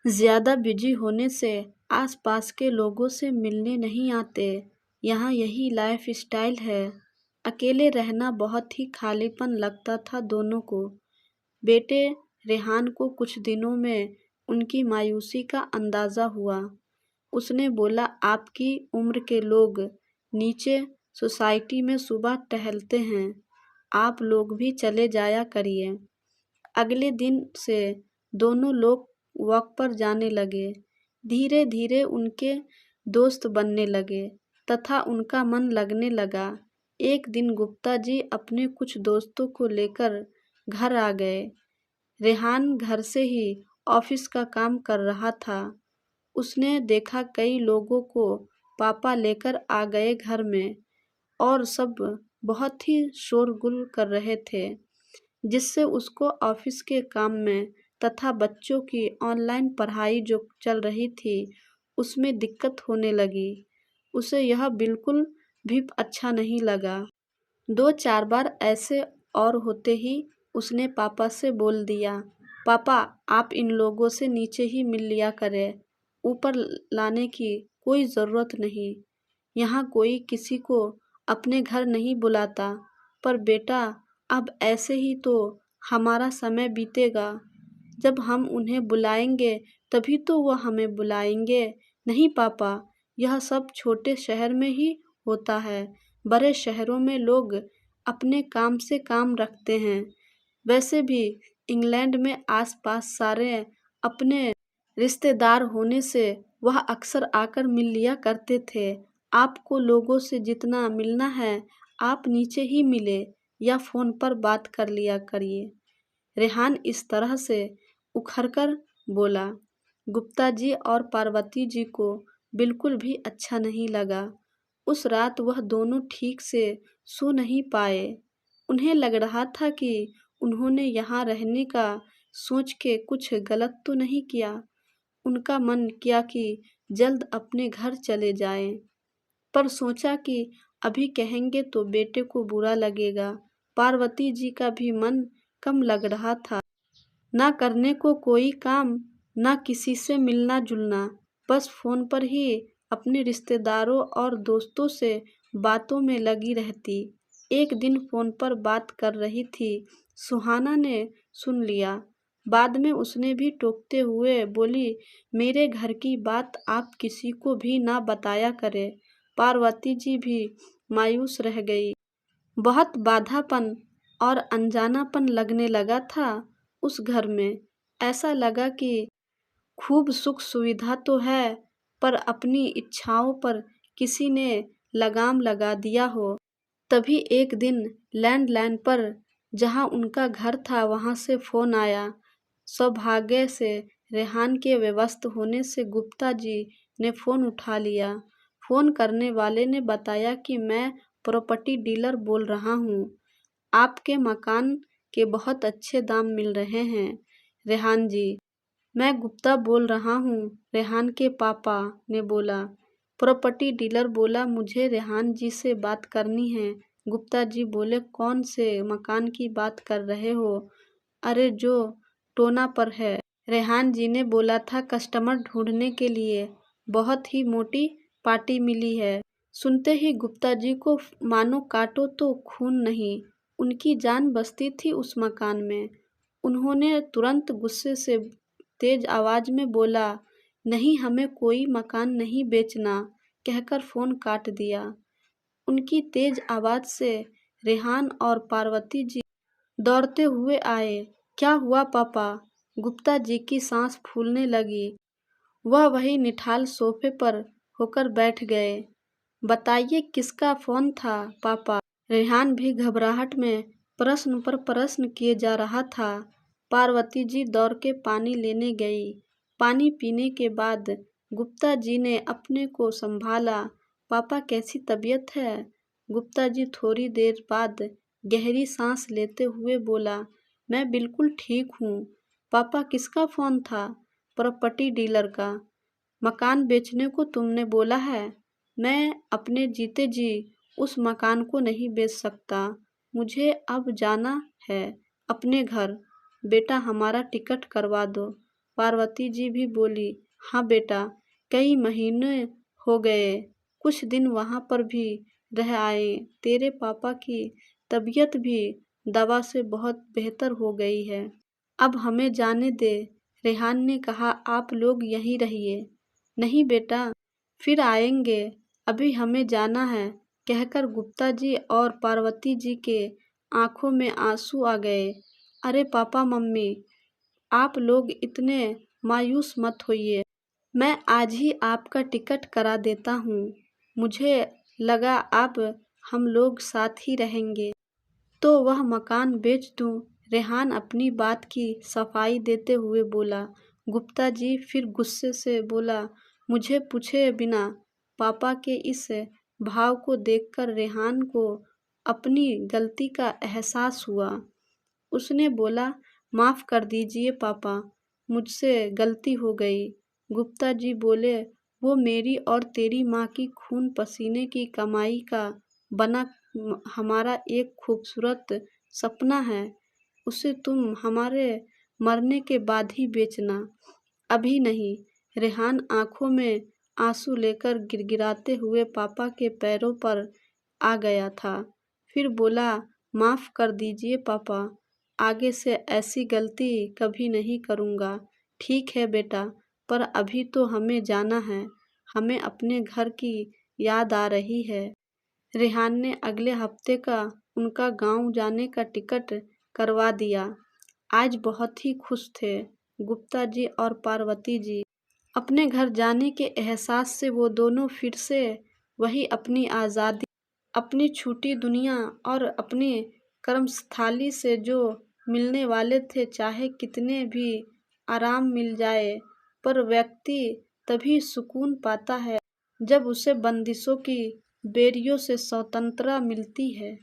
ज़्यादा बिजी होने से आसपास के लोगों से मिलने नहीं आते। यहाँ यही लाइफ स्टाइल है। अकेले रहना बहुत ही खालीपन लगता था दोनों को। बेटे रेहान को कुछ दिनों में उनकी मायूसी का अंदाज़ा हुआ। उसने बोला, आपकी उम्र के लोग नीचे सोसाइटी में सुबह टहलते हैं, आप लोग भी चले जाया करिए। अगले दिन से दोनों लोग वॉक पर जाने लगे। धीरे धीरे उनके दोस्त बनने लगे तथा उनका मन लगने लगा। एक दिन गुप्ता जी अपने कुछ दोस्तों को लेकर घर आ गए। रेहान घर से ही ऑफिस का काम कर रहा था। उसने देखा कई लोगों को पापा लेकर आ गए घर में और सब बहुत ही शोरगुल कर रहे थे, जिससे उसको ऑफिस के काम में तथा बच्चों की ऑनलाइन पढ़ाई जो चल रही थी उसमें दिक्कत होने लगी। उसे यह बिल्कुल भी अच्छा नहीं लगा। 2-4 बार ऐसे और होते ही उसने पापा से बोल दिया, पापा आप इन लोगों से नीचे ही मिल लिया करें, ऊपर लाने की कोई ज़रूरत नहीं। यहाँ कोई किसी को अपने घर नहीं बुलाता। पर बेटा अब ऐसे ही तो हमारा समय बीतेगा। जब हम उन्हें बुलाएंगे तभी तो वह हमें बुलाएंगे। नहीं पापा, यह सब छोटे शहर में ही होता है। बड़े शहरों में लोग अपने काम से काम रखते हैं। वैसे भी इंग्लैंड में आसपास सारे अपने रिश्तेदार होने से वह अक्सर आकर मिल लिया करते थे। आपको लोगों से जितना मिलना है आप नीचे ही मिले या फ़ोन पर बात कर लिया करिए। रेहान इस तरह से उखड़कर बोला। गुप्ता जी और पार्वती जी को बिल्कुल भी अच्छा नहीं लगा। उस रात वह दोनों ठीक से सो नहीं पाए। उन्हें लग रहा था कि उन्होंने यहाँ रहने का सोच के कुछ गलत तो नहीं किया। उनका मन किया कि जल्द अपने घर चले जाएं, पर सोचा कि अभी कहेंगे तो बेटे को बुरा लगेगा। पार्वती जी का भी मन कम लग रहा था। ना करने को कोई काम, ना किसी से मिलना जुलना, बस फ़ोन पर ही अपने रिश्तेदारों और दोस्तों से बातों में लगी रहती। एक दिन फ़ोन पर बात कर रही थी, सुहाना ने सुन लिया। बाद में उसने भी टोकते हुए बोली, मेरे घर की बात आप किसी को भी ना बताया करें। पार्वती जी भी मायूस रह गई। बहुत बाधापन और अनजानापन लगने लगा था उस घर में। ऐसा लगा कि खूब सुख सुविधा तो है, पर अपनी इच्छाओं पर किसी ने लगाम लगा दिया हो। तभी एक दिन लैंडलाइन पर जहां उनका घर था वहां से फ़ोन आया। सौभाग्य से रेहान के व्यस्त होने से गुप्ता जी ने फ़ोन उठा लिया। फ़ोन करने वाले ने बताया कि मैं प्रॉपर्टी डीलर बोल रहा हूँ। आपके मकान के बहुत अच्छे दाम मिल रहे हैं रेहान जी। मैं गुप्ता बोल रहा हूँ, रेहान के पापा ने बोला। प्रॉपर्टी डीलर बोला, मुझे रेहान जी से बात करनी है। गुप्ता जी बोले, कौन से मकान की बात कर रहे हो? अरे जो टोना पर है। रेहान जी ने बोला था, कस्टमर ढूंढने के लिए बहुत ही मोटी पार्टी मिली है। सुनते ही गुप्ता जी को मानो काटो तो खून नहीं, उनकी जान बसती थी उस मकान में। उन्होंने तुरंत गुस्से से तेज आवाज में बोला, नहीं हमें कोई मकान नहीं बेचना, कहकर फ़ोन काट दिया। उनकी तेज आवाज से रेहान और पार्वती जी दौड़ते हुए आए। क्या हुआ पापा? गुप्ता जी की सांस फूलने लगी। वह वही निठाल सोफे पर होकर बैठ गए। बताइए किसका फ़ोन था पापा? रेहान भी घबराहट में प्रश्न पर प्रश्न किए जा रहा था। पार्वती जी दौड़ के पानी लेने गई। पानी पीने के बाद गुप्ता जी ने अपने को संभाला। पापा कैसी तबीयत है? गुप्ता जी थोड़ी देर बाद गहरी सांस लेते हुए बोला, मैं बिल्कुल ठीक हूँ। पापा किसका फ़ोन था? प्रॉपर्टी डीलर का। मकान बेचने को तुमने बोला है? मैं अपने जीते जी उस मकान को नहीं बेच सकता। मुझे अब जाना है अपने घर। बेटा हमारा टिकट करवा दो। पार्वती जी भी बोली, हाँ बेटा, कई महीने हो गए, कुछ दिन वहाँ पर भी रह आए। तेरे पापा की तबीयत भी दवा से बहुत बेहतर हो गई है। अब हमें जाने दे। रेहान ने कहा, आप लोग यहीं रहिए। नहीं बेटा, फिर आएंगे, अभी हमें जाना है, कहकर गुप्ता जी और पार्वती जी के आंखों में आंसू आ गए। अरे पापा मम्मी, आप लोग इतने मायूस मत होइए। मैं आज ही आपका टिकट करा देता हूँ। मुझे लगा अब हम लोग साथ ही रहेंगे तो वह मकान बेच दूँ। रेहान अपनी बात की सफाई देते हुए बोला। गुप्ता जी फिर गुस्से से बोला, मुझे पूछे बिना पापा के इस भाव को देखकर रेहान को अपनी गलती का एहसास हुआ। उसने बोला, माफ़ कर दीजिए पापा, मुझसे गलती हो गई। गुप्ता जी बोले, वो मेरी और तेरी माँ की खून पसीने की कमाई का बना हमारा एक खूबसूरत सपना है। उसे तुम हमारे मरने के बाद ही बेचना, अभी नहीं। रेहान आंखों में आंसू लेकर गिड़गिड़ाते हुए पापा के पैरों पर आ गया था। फिर बोला, माफ़ कर दीजिए पापा, आगे से ऐसी गलती कभी नहीं करूँगा। ठीक है बेटा, पर अभी तो हमें जाना है, हमें अपने घर की याद आ रही है। रेहान ने अगले हफ्ते का उनका गांव जाने का टिकट करवा दिया। आज बहुत ही खुश थे गुप्ता जी और पार्वती जी। अपने घर जाने के एहसास से वो दोनों फिर से वही अपनी आज़ादी, अपनी छूटी दुनिया और अपनी कर्मस्थली से जो मिलने वाले थे, चाहे कितने भी आराम मिल जाए, पर व्यक्ति तभी सुकून पाता है जब उसे बंदिशों की बेड़ियों से स्वतंत्रता मिलती है।